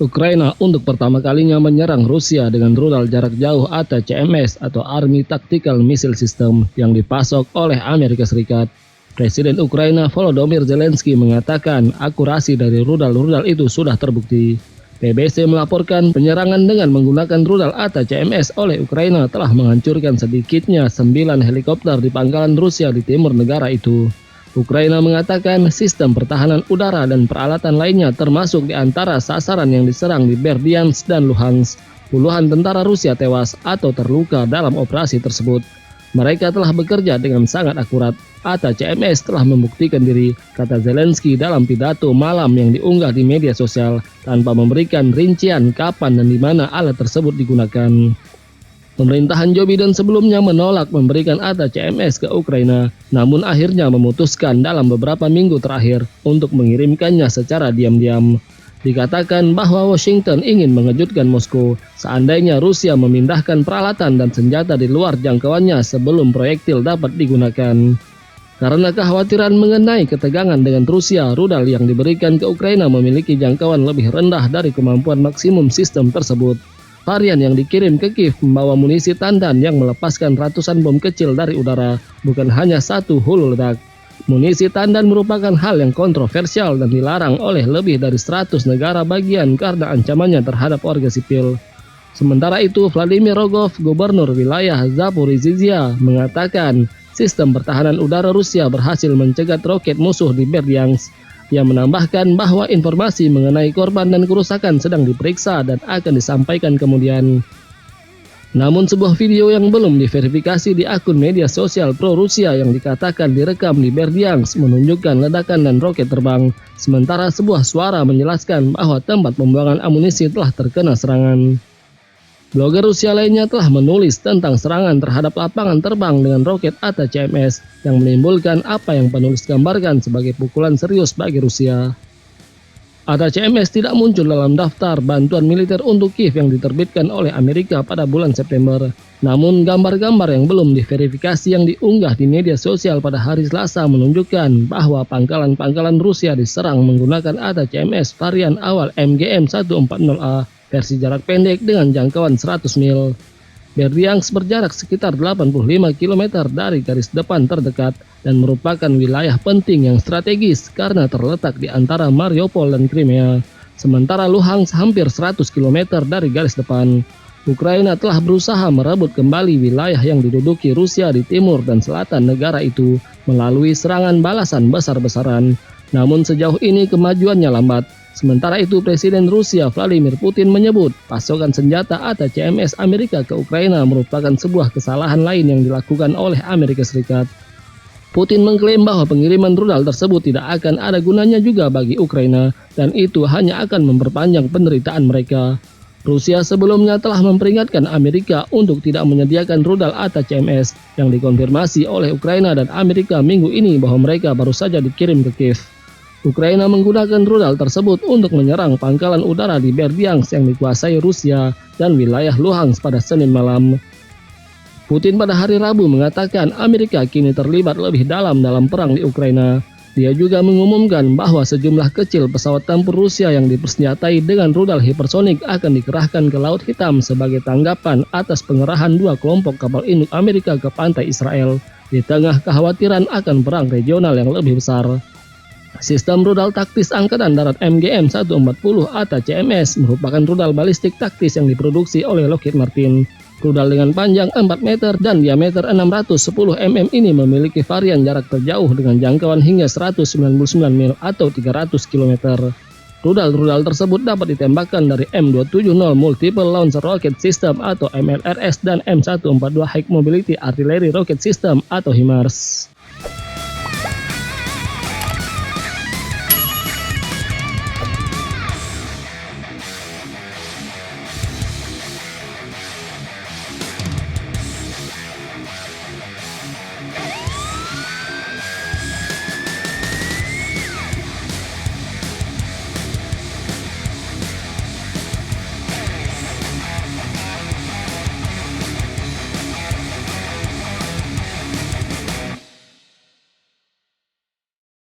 Ukraina untuk pertama kalinya menyerang Rusia dengan rudal jarak jauh ATACMS atau Army Tactical Missile System yang dipasok oleh Amerika Serikat. Presiden Ukraina Volodymyr Zelensky mengatakan akurasi dari rudal-rudal itu sudah terbukti. BBC melaporkan penyerangan dengan menggunakan rudal ATACMS oleh Ukraina telah menghancurkan sedikitnya 9 helikopter di pangkalan Rusia di timur negara itu. Ukraina mengatakan sistem pertahanan udara dan peralatan lainnya termasuk di antara sasaran yang diserang di Berdyansk dan Luhansk. Puluhan tentara Rusia tewas atau terluka dalam operasi tersebut. Mereka telah bekerja dengan sangat akurat. ATACMS telah membuktikan diri, kata Zelensky dalam pidato malam yang diunggah di media sosial tanpa memberikan rincian kapan dan di mana alat tersebut digunakan. Pemerintahan Joe Biden sebelumnya menolak memberikan ATACMS ke Ukraina, namun akhirnya memutuskan dalam beberapa minggu terakhir untuk mengirimkannya secara diam-diam. Dikatakan bahwa Washington ingin mengejutkan Moskow seandainya Rusia memindahkan peralatan dan senjata di luar jangkauannya sebelum proyektil dapat digunakan. Karena kekhawatiran mengenai ketegangan dengan Rusia, rudal yang diberikan ke Ukraina memiliki jangkauan lebih rendah dari kemampuan maksimum sistem tersebut. Varian yang dikirim ke Kiev membawa munisi tandan yang melepaskan ratusan bom kecil dari udara, bukan hanya satu hulu ledak. Munisi tandan merupakan hal yang kontroversial dan dilarang oleh lebih dari 100 negara bagian karena ancamannya terhadap warga sipil. Sementara itu, Vladimir Rogov, gubernur wilayah Zaporizhzhia, mengatakan sistem pertahanan udara Rusia berhasil mencegat roket musuh di Berdyansk. Ia menambahkan bahwa informasi mengenai korban dan kerusakan sedang diperiksa dan akan disampaikan kemudian. Namun sebuah video yang belum diverifikasi di akun media sosial pro-Rusia yang dikatakan direkam di Berdyansk menunjukkan ledakan dan roket terbang, sementara sebuah suara menjelaskan bahwa tempat pembuangan amunisi telah terkena serangan. Blogger Rusia lainnya telah menulis tentang serangan terhadap lapangan terbang dengan roket ATACMS yang menimbulkan apa yang penulis gambarkan sebagai pukulan serius bagi Rusia. ATACMS tidak muncul dalam daftar bantuan militer untuk Kiev yang diterbitkan oleh Amerika pada bulan September. Namun gambar-gambar yang belum diverifikasi yang diunggah di media sosial pada hari Selasa menunjukkan bahwa pangkalan-pangkalan Rusia diserang menggunakan ATACMS varian awal MGM-140A. Versi jarak pendek dengan jangkauan 100 mil. Berdyansk berjarak sekitar 85 km dari garis depan terdekat dan merupakan wilayah penting yang strategis karena terletak di antara Mariupol dan Crimea. Sementara Luhansk hampir 100 km dari garis depan. Ukraina telah berusaha merebut kembali wilayah yang diduduki Rusia di timur dan selatan negara itu melalui serangan balasan besar-besaran. Namun sejauh ini kemajuannya lambat. Sementara itu, Presiden Rusia Vladimir Putin menyebut pasokan senjata ATACMS Amerika ke Ukraina merupakan sebuah kesalahan lain yang dilakukan oleh Amerika Serikat. Putin mengklaim bahwa pengiriman rudal tersebut tidak akan ada gunanya juga bagi Ukraina dan itu hanya akan memperpanjang penderitaan mereka. Rusia sebelumnya telah memperingatkan Amerika untuk tidak menyediakan rudal ATACMS yang dikonfirmasi oleh Ukraina dan Amerika minggu ini bahwa mereka baru saja dikirim ke Kiev. Ukraina menggunakan rudal tersebut untuk menyerang pangkalan udara di Berdyansk yang dikuasai Rusia dan wilayah Luhansk pada Senin malam. Putin pada hari Rabu mengatakan Amerika kini terlibat lebih dalam perang di Ukraina. Dia juga mengumumkan bahwa sejumlah kecil pesawat tempur Rusia yang dipersenjatai dengan rudal hipersonik akan dikerahkan ke Laut Hitam sebagai tanggapan atas pengerahan dua kelompok kapal induk Amerika ke pantai Israel di tengah kekhawatiran akan perang regional yang lebih besar. Sistem rudal taktis Angkatan Darat MGM-140 ATACMS merupakan rudal balistik taktis yang diproduksi oleh Lockheed Martin. Rudal dengan panjang 4 meter dan diameter 610 mm ini memiliki varian jarak terjauh dengan jangkauan hingga 199 mil atau 300 km. Rudal-rudal tersebut dapat ditembakkan dari M270 Multiple Launcher Rocket System atau MLRS dan M142 High Mobility Artillery Rocket System atau HIMARS.